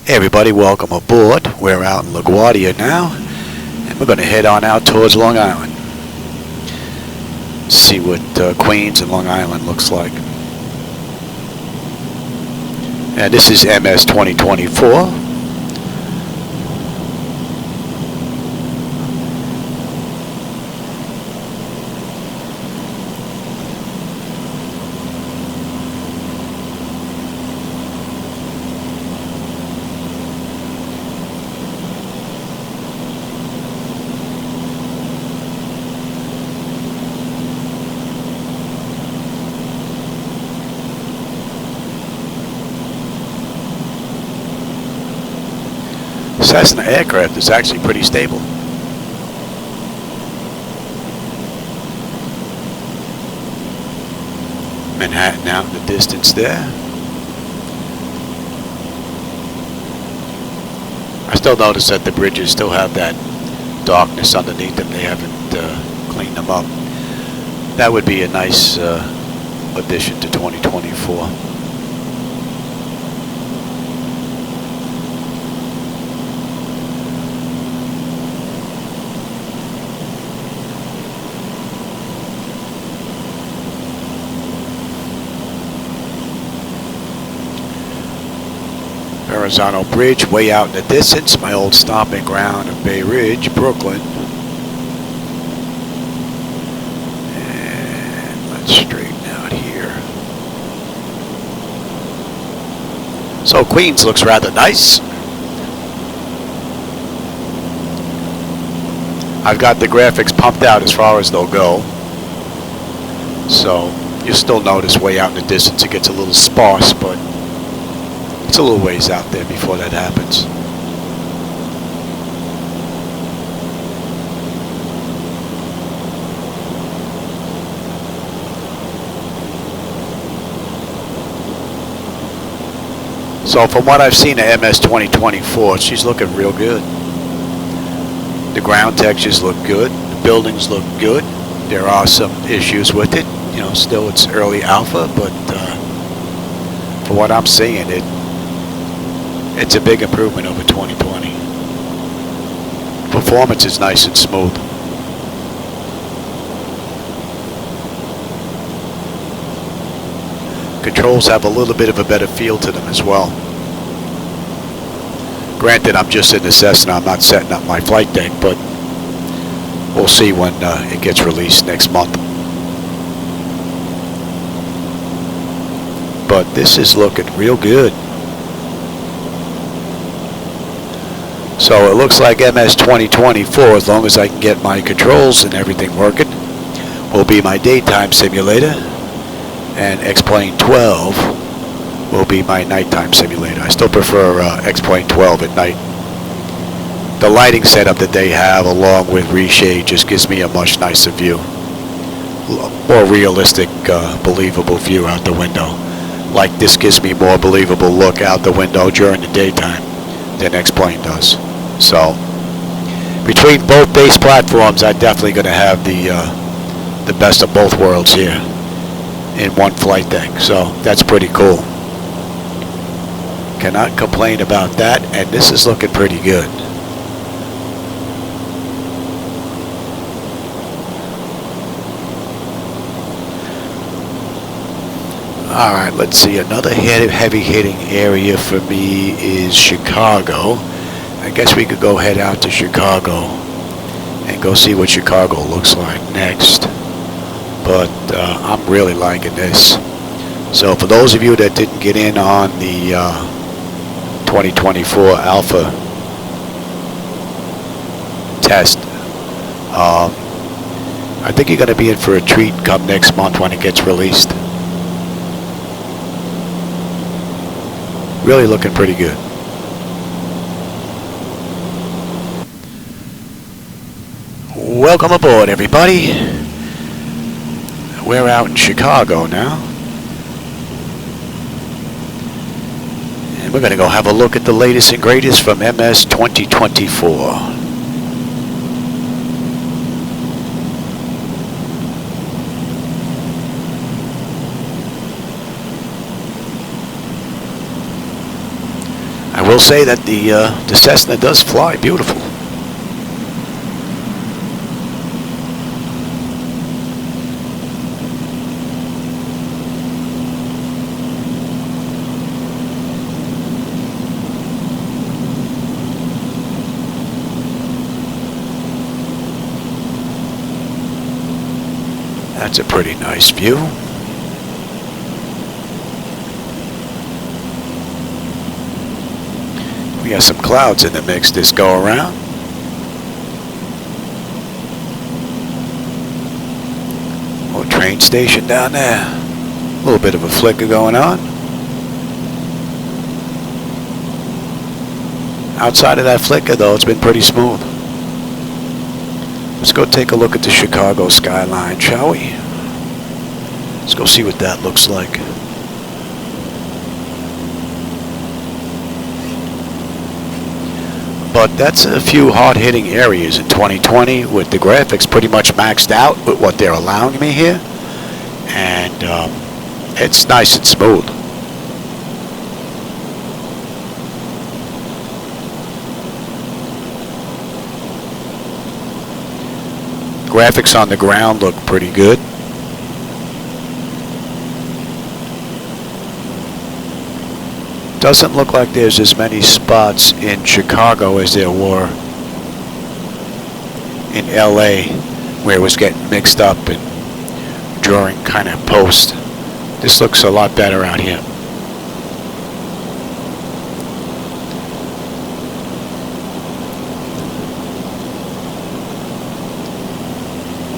Hey everybody, welcome aboard. We're out in LaGuardia now, and we're going to head on out towards Long Island. See what Queens and Long Island looks like. And this is MS2024. Cessna aircraft is actually pretty stable. Manhattan out in the distance there. I still notice that the bridges still have that darkness underneath them. They haven't cleaned them up. That would be a nice addition to 2024. Verrazano Bridge way out in the distance, my old stomping ground of Bay Ridge, Brooklyn. And let's straighten out here. So Queens looks rather nice. I've got the graphics pumped out as far as they'll go. So you still notice way out in the distance it gets a little sparse, but it's a little ways out there before that happens. So from what I've seen of MS2024, she's looking real good. The ground textures look good. The buildings look good. There are some issues with it. You know, still it's early alpha, but for what I'm seeing, it's a big improvement over 2020. Performance is nice and smooth. Controls have a little bit of a better feel to them as well. Granted, I'm just in the Cessna, I'm not setting up my flight deck, but we'll see when it gets released next month. But this is looking real good. So it looks like MS2024, as long as I can get my controls and everything working, will be my daytime simulator, and X-Plane 12 will be my nighttime simulator. I still prefer X-Plane 12 at night. The lighting setup that they have along with reshade just gives me a much nicer view. More realistic, believable view out the window. Like this gives me more believable look out the window during the daytime than X-Plane does. So between both base platforms, I'm definitely going to have the best of both worlds here in one flight deck. So that's pretty cool. Cannot complain about that, and this is looking pretty good. All right, let's see. Another heavy hitting area for me is Chicago. I guess we could go head out to Chicago and go see what Chicago looks like next. But I'm really liking this. So for those of you that didn't get in on the 2024 Alpha test, I think you're going to be in for a treat come next month when it gets released. Really looking pretty good. Welcome aboard, everybody. We're out in Chicago now. And we're going to go have a look at the latest and greatest from MS2024. I I will say that the Cessna does fly beautiful. That's a pretty nice view. We got some clouds in the mix this go around. Little train station down there. A little bit of a flicker going on. Outside of that flicker though, it's been pretty smooth. Let's go take a look at the Chicago skyline, shall we? Let's go see what that looks like. But that's a few hard-hitting areas in 2020 with the graphics pretty much maxed out with what they're allowing me here. And it's nice and smooth. Graphics on the ground look pretty good. Doesn't look like there's as many spots in Chicago as there were in LA, where it was getting mixed up and drawing kind of post. This looks a lot better out here.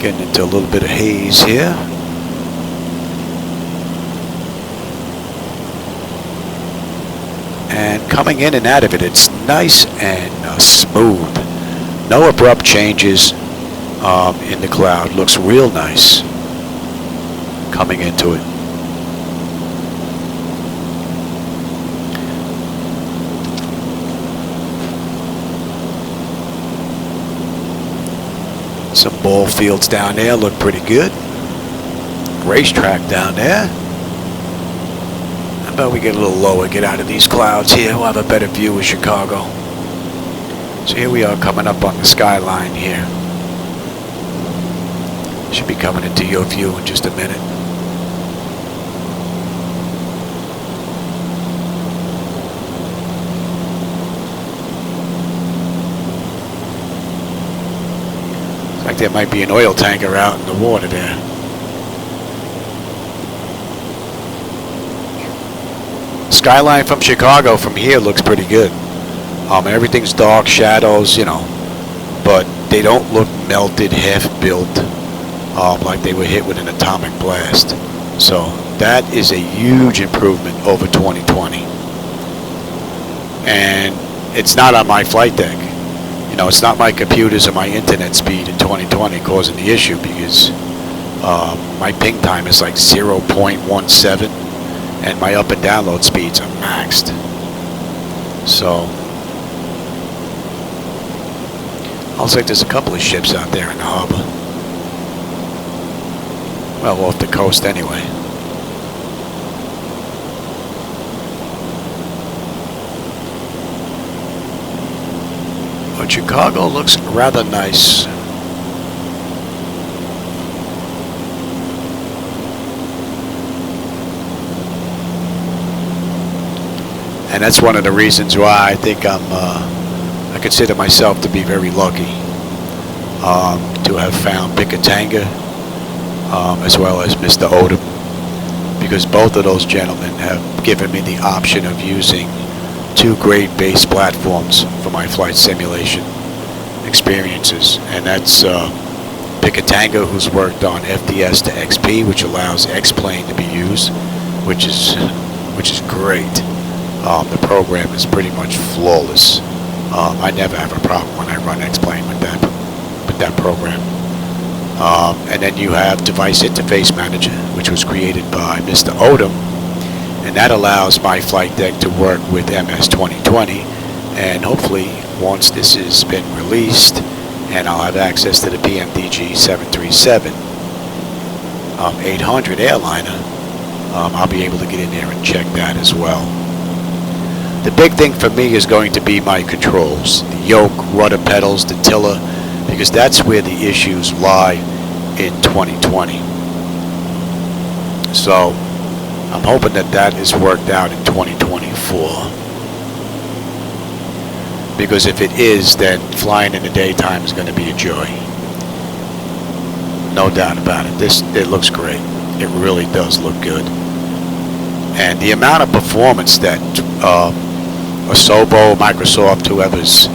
Getting into a little bit of haze here. And coming in and out of it, it's nice and smooth. No abrupt changes in the cloud. Looks real nice coming into it. Some ball fields down there look pretty good. Racetrack down there. How about we get a little lower, get out of these clouds here. We'll have a better view of Chicago. So here we are coming up on the skyline here. Should be coming into your view in just a minute. Like there might be an oil tanker out in the water there. Skyline from Chicago from here looks pretty good. Everything's dark, shadows, you know, but they don't look melted, half-built, like they were hit with an atomic blast. So that is a huge improvement over 2020. And it's not on my flight deck. You know, it's not my computers or my internet speed in 2020 causing the issue, because my ping time is like 0.17 and my up and download speeds are maxed. So looks like there's a couple of ships out there in the harbor. Well, off the coast anyway. But Chicago looks rather nice. And that's one of the reasons why I think I consider myself to be very lucky to have found Pickatanga as well as Mr. Odom, because both of those gentlemen have given me the option of using two great base platforms for my flight simulation experiences, and that's Pickatanga, who's worked on FDS to XP, which allows X-Plane to be used, which is great. The program is pretty much flawless. I never have a problem when I run X-Plane with that program. And then you have Device Interface Manager, which was created by Mr. Odom, and that allows my flight deck to work with MS2020. And hopefully, once this has been released, and I'll have access to the PMDG 737 800 airliner, I'll be able to get in there and check that as well. The big thing for me is going to be my controls, the yoke, rudder pedals, the tiller, because that's where the issues lie in 2020. So I'm hoping that that is worked out in 2024. Because if it is, then flying in the daytime is going to be a joy. No doubt about it. It looks great. It really does look good. And the amount of performance that Asobo, Microsoft, whoever's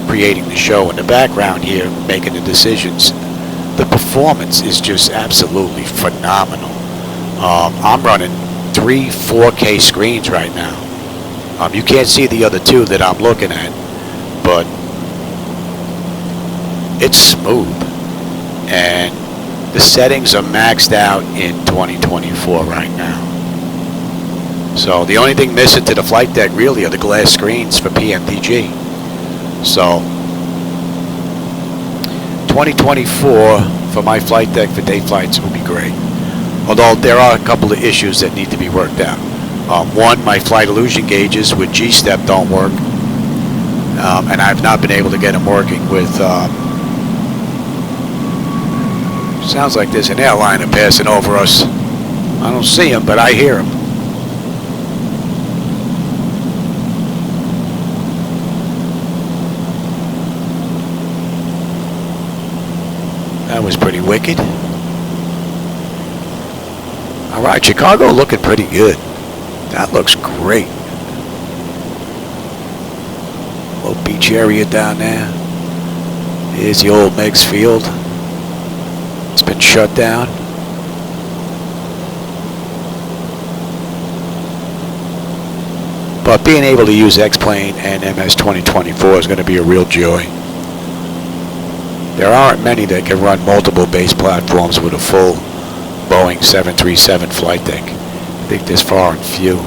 creating the show in the background here, making the decisions, the performance is just absolutely phenomenal. I'm running 3 4K screens right now. You can't see the other two that I'm looking at, but it's smooth. And the settings are maxed out in 2024 right now. So the only thing missing to the flight deck really are the glass screens for PMDG. So 2024 for my flight deck for day flights will be great. Although there are a couple of issues that need to be worked out. One, my flight illusion gauges with G-step don't work. And I've not been able to get them working with... sounds like there's an airliner passing over us. I don't see him, but I hear him. That was pretty wicked. All right, Chicago looking pretty good. That looks great. Little beach area down there. Here's the old Meigs Field. It's been shut down. But being able to use X-Plane and MS2024 is going to be a real joy. There aren't many that can run multiple base platforms with a full Boeing 737 flight deck. I think there's far and few.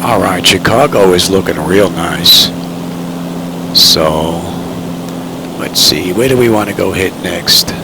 All right, Chicago is looking real nice. So, let's see, where do we want to go hit next?